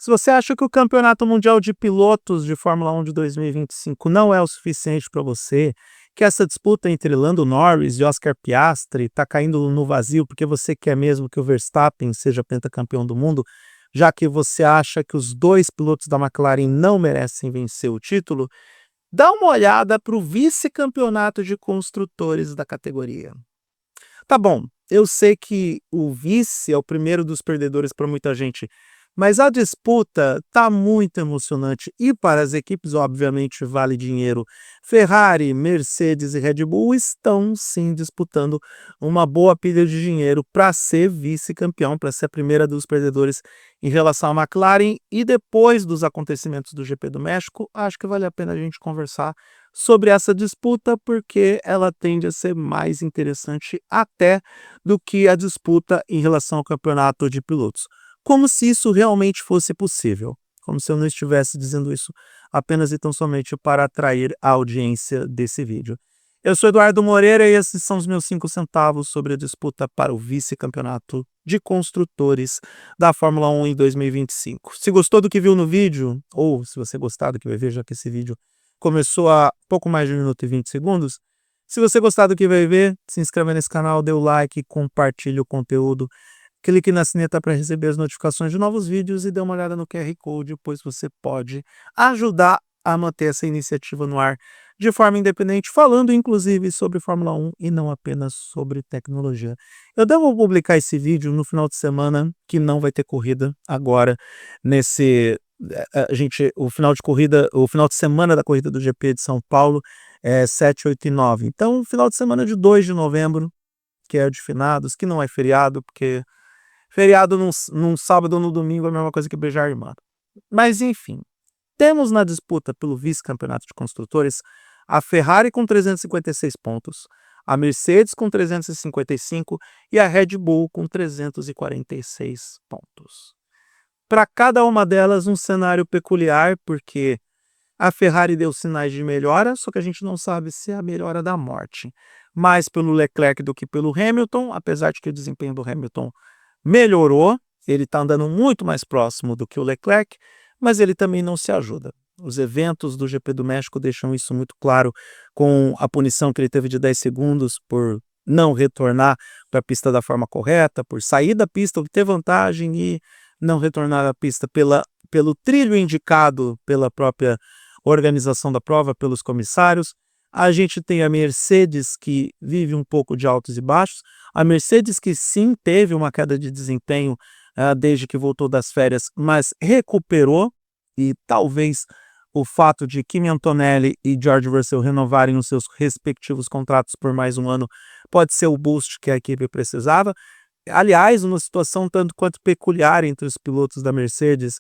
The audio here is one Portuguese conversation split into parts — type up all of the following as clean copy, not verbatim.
Se você acha que o Campeonato Mundial de Pilotos de Fórmula 1 de 2025 não é o suficiente para você, que essa disputa entre Lando Norris e Oscar Piastri está caindo no vazio porque você quer mesmo que o Verstappen seja pentacampeão do mundo, já que você acha que os dois pilotos da McLaren não merecem vencer o título, dá uma olhada para o vice-campeonato de construtores da categoria. Tá bom, eu sei que o vice é o primeiro dos perdedores para muita gente, mas a disputa tá muito emocionante e para as equipes, obviamente, vale dinheiro. Ferrari, Mercedes e Red Bull estão sim disputando uma boa pilha de dinheiro para ser vice-campeão, para ser a primeira dos perdedores em relação à McLaren. E depois dos acontecimentos do GP do México, acho que vale a pena a gente conversar sobre essa disputa, porque ela tende a ser mais interessante até do que a disputa em relação ao campeonato de pilotos. Como se isso realmente fosse possível, como se eu não estivesse dizendo isso apenas e tão somente para atrair a audiência desse vídeo. Eu sou Eduardo Moreira e esses são os meus 5 centavos sobre a disputa para o vice-campeonato de construtores da Fórmula 1 em 2025. Se gostou do que viu no vídeo, ou se você gostar do que vai ver, já que esse vídeo começou há pouco mais de 1 minuto e 20 segundos, se você gostar do que vai ver, se inscreva nesse canal, dê o like, compartilhe o conteúdo. Clique na sineta para receber as notificações de novos vídeos e dê uma olhada no QR Code, pois você pode ajudar a manter essa iniciativa no ar de forma independente, falando inclusive sobre Fórmula 1 e não apenas sobre tecnologia. Eu devo publicar esse vídeo no final de semana, que não vai ter corrida agora, o final de semana da corrida do GP de São Paulo é 7, 8 e 9. Então, final de semana de 2 de novembro, que é o de finados, que não é feriado, porque feriado num sábado ou no domingo é a mesma coisa que beijar a irmã. Mas enfim, temos na disputa pelo vice-campeonato de construtores a Ferrari com 356 pontos, a Mercedes com 355 e a Red Bull com 346 pontos. Para cada uma delas um cenário peculiar, porque a Ferrari deu sinais de melhora, só que a gente não sabe se é a melhora da morte. Mais pelo Leclerc do que pelo Hamilton, apesar de que o desempenho do Hamilton melhorou, ele está andando muito mais próximo do que o Leclerc, mas ele também não se ajuda. Os eventos do GP do México deixam isso muito claro, com a punição que ele teve de 10 segundos por não retornar para a pista da forma correta, por sair da pista, obter vantagem e não retornar à pista pelo trilho indicado pela própria organização da prova, pelos comissários. A gente tem a Mercedes, que vive um pouco de altos e baixos. A Mercedes, que sim teve uma queda de desempenho desde que voltou das férias, mas recuperou, e talvez o fato de Kimi Antonelli e George Russell renovarem os seus respectivos contratos por mais um ano pode ser o boost que a equipe precisava. Aliás, uma situação tanto quanto peculiar entre os pilotos da Mercedes,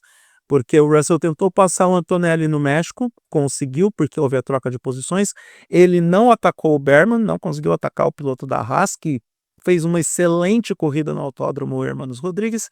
porque o Russell tentou passar o Antonelli no México, conseguiu, porque houve a troca de posições. Ele não atacou o Berman, não conseguiu atacar o piloto da Haas, que fez uma excelente corrida no Autódromo Hermanos Rodrigues,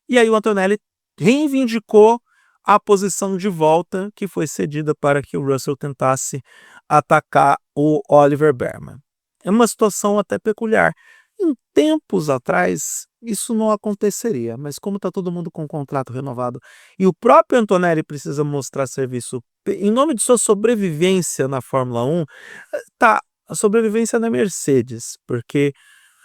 e aí o Antonelli reivindicou a posição de volta que foi cedida para que o Russell tentasse atacar o Oliver Berman. É uma situação até peculiar. Em tempos atrás, isso não aconteceria, mas como está todo mundo com o contrato renovado e o próprio Antonelli precisa mostrar serviço em nome de sua sobrevivência na Fórmula 1, tá a sobrevivência da Mercedes, porque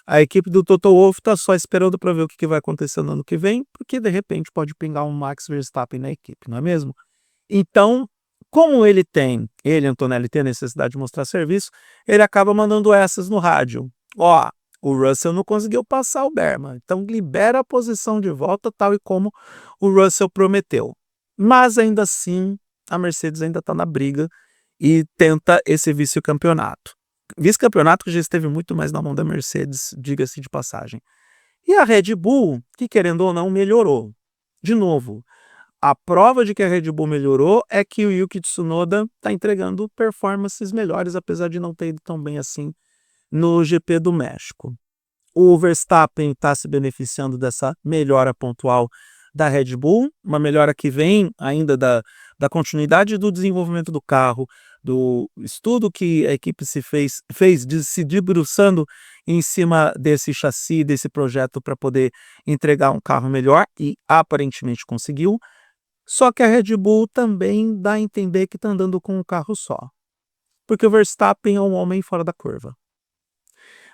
a equipe do Toto Wolff está só esperando para ver o que vai acontecer no ano que vem, porque de repente pode pingar um Max Verstappen na equipe, não é mesmo? Então, como Antonelli, tem a necessidade de mostrar serviço, ele acaba mandando essas no rádio. Ó, o Russell não conseguiu passar o Berman, então libera a posição de volta, tal e como o Russell prometeu. Mas ainda assim, a Mercedes ainda está na briga e tenta esse vice-campeonato. Vice-campeonato que já esteve muito mais na mão da Mercedes, diga-se de passagem. E a Red Bull, que querendo ou não, melhorou. De novo, a prova de que a Red Bull melhorou é que o Yuki Tsunoda está entregando performances melhores, apesar de não ter ido tão bem assim no GP do México. O Verstappen está se beneficiando dessa melhora pontual da Red Bull, uma melhora que vem ainda da continuidade do desenvolvimento do carro, do estudo que a equipe fez se debruçando em cima desse chassi, desse projeto para poder entregar um carro melhor, e aparentemente conseguiu. Só que a Red Bull também dá a entender que está andando com um carro só, porque o Verstappen é um homem fora da curva.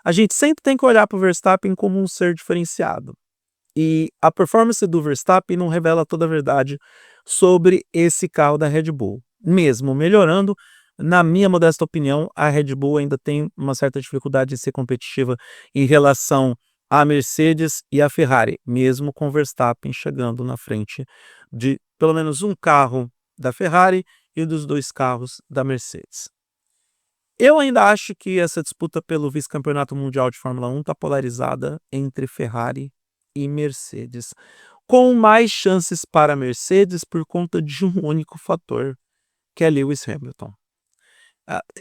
A gente sempre tem que olhar para o Verstappen como um ser diferenciado. E a performance do Verstappen não revela toda a verdade sobre esse carro da Red Bull. Mesmo melhorando, na minha modesta opinião, a Red Bull ainda tem uma certa dificuldade de ser competitiva em relação à Mercedes e à Ferrari, mesmo com o Verstappen chegando na frente de pelo menos um carro da Ferrari e dos dois carros da Mercedes. Eu ainda acho que essa disputa pelo vice-campeonato mundial de Fórmula 1 está polarizada entre Ferrari e Mercedes, com mais chances para a Mercedes por conta de um único fator, que é Lewis Hamilton.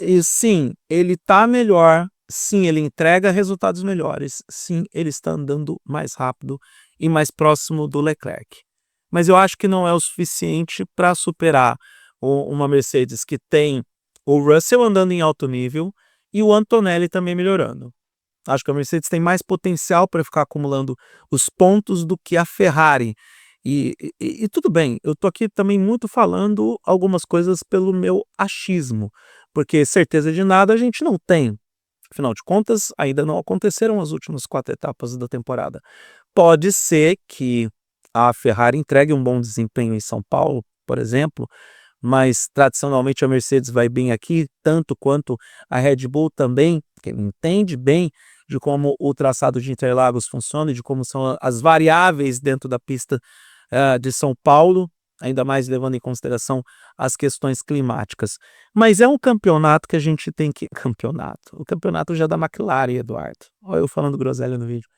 E sim, ele está melhor, sim, ele entrega resultados melhores, sim, ele está andando mais rápido e mais próximo do Leclerc. Mas eu acho que não é o suficiente para superar uma Mercedes que tem o Russell andando em alto nível e o Antonelli também melhorando. Acho que a Mercedes tem mais potencial para ficar acumulando os pontos do que a Ferrari. E tudo bem, eu tô aqui também muito falando algumas coisas pelo meu achismo, porque certeza de nada a gente não tem. Afinal de contas, ainda não aconteceram as últimas 4 etapas da temporada. Pode ser que a Ferrari entregue um bom desempenho em São Paulo, por exemplo, mas tradicionalmente a Mercedes vai bem aqui, tanto quanto a Red Bull também, que entende bem de como o traçado de Interlagos funciona e de como são as variáveis dentro da pista de São Paulo, ainda mais levando em consideração as questões climáticas. Mas é um campeonato que a gente tem que. O campeonato já é da McLaren, Eduardo. Olha eu falando groselha no vídeo.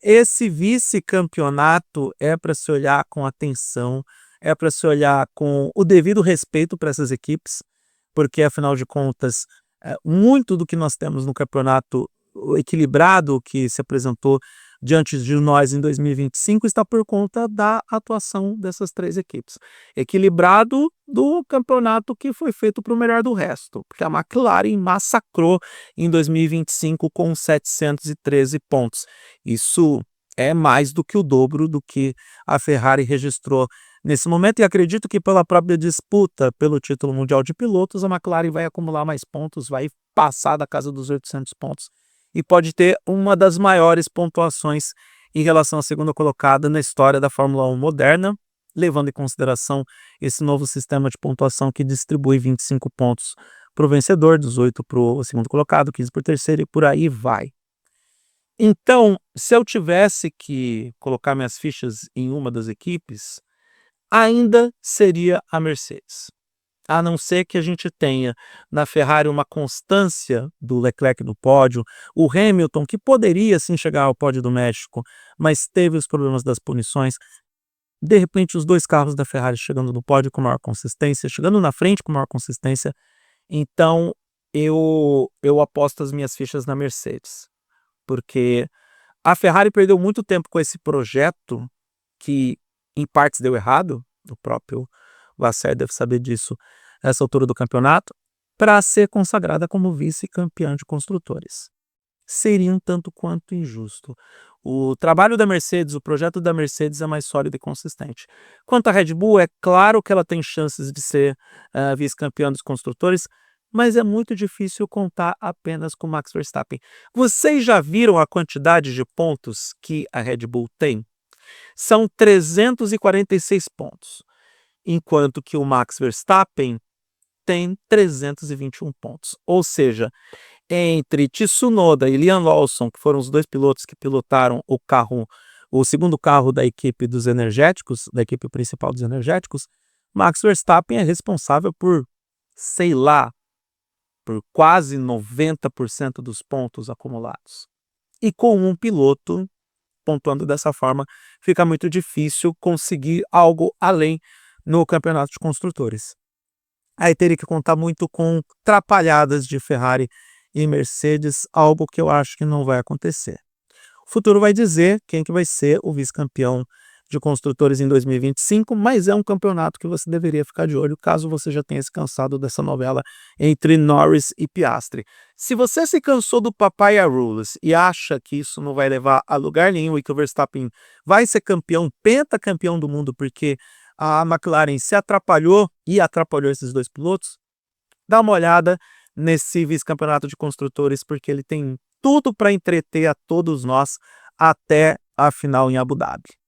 Esse vice-campeonato é para se olhar com atenção, é para se olhar com o devido respeito para essas equipes, porque afinal de contas, muito do que nós temos no campeonato equilibrado que se apresentou diante de nós em 2025 está por conta da atuação dessas 3 equipes. Equilibrado do campeonato que foi feito para o melhor do resto, porque a McLaren massacrou em 2025 com 713 pontos. Isso é mais do que o dobro do que a Ferrari registrou nesse momento, e acredito que pela própria disputa pelo título mundial de pilotos, a McLaren vai acumular mais pontos, vai passar da casa dos 800 pontos e pode ter uma das maiores pontuações em relação à segunda colocada na história da Fórmula 1 moderna, levando em consideração esse novo sistema de pontuação que distribui 25 pontos para o vencedor, 18 para o segundo colocado, 15 para o terceiro e por aí vai. Então, se eu tivesse que colocar minhas fichas em uma das equipes, ainda seria a Mercedes. A não ser que a gente tenha na Ferrari uma constância do Leclerc no pódio, o Hamilton, que poderia sim chegar ao pódio do México, mas teve os problemas das punições. De repente, os 2 carros da Ferrari chegando no pódio com maior consistência, chegando na frente com maior consistência. Então, eu aposto as minhas fichas na Mercedes, porque a Ferrari perdeu muito tempo com esse projeto que, em partes, deu errado. O próprio Vasseur deve saber disso nessa altura do campeonato, para ser consagrada como vice-campeã de construtores. Seria um tanto quanto injusto. O trabalho da Mercedes, o projeto da Mercedes é mais sólido e consistente. Quanto à Red Bull, é claro que ela tem chances de ser vice-campeã dos construtores, mas é muito difícil contar apenas com Max Verstappen. Vocês já viram a quantidade de pontos que a Red Bull tem? São 346 pontos, enquanto que o Max Verstappen tem 321 pontos. Ou seja, entre Tsunoda e Liam Lawson, que foram os 2 pilotos que pilotaram o segundo carro da equipe dos energéticos, da equipe principal dos energéticos, Max Verstappen é responsável por, sei lá, por quase 90% dos pontos acumulados. E com um piloto pontuando dessa forma, fica muito difícil conseguir algo além no campeonato de construtores. Aí teria que contar muito com trapalhadas de Ferrari e Mercedes, algo que eu acho que não vai acontecer. O futuro vai dizer quem que vai ser o vice-campeão de construtores em 2025, mas é um campeonato que você deveria ficar de olho caso você já tenha se cansado dessa novela entre Norris e Piastri. Se você se cansou do Papaya Rules e acha que isso não vai levar a lugar nenhum e que o Verstappen vai ser campeão, pentacampeão do mundo, porque a McLaren se atrapalhou e atrapalhou esses dois pilotos, dá uma olhada nesse vice-campeonato de construtores, porque ele tem tudo para entreter a todos nós até a final em Abu Dhabi.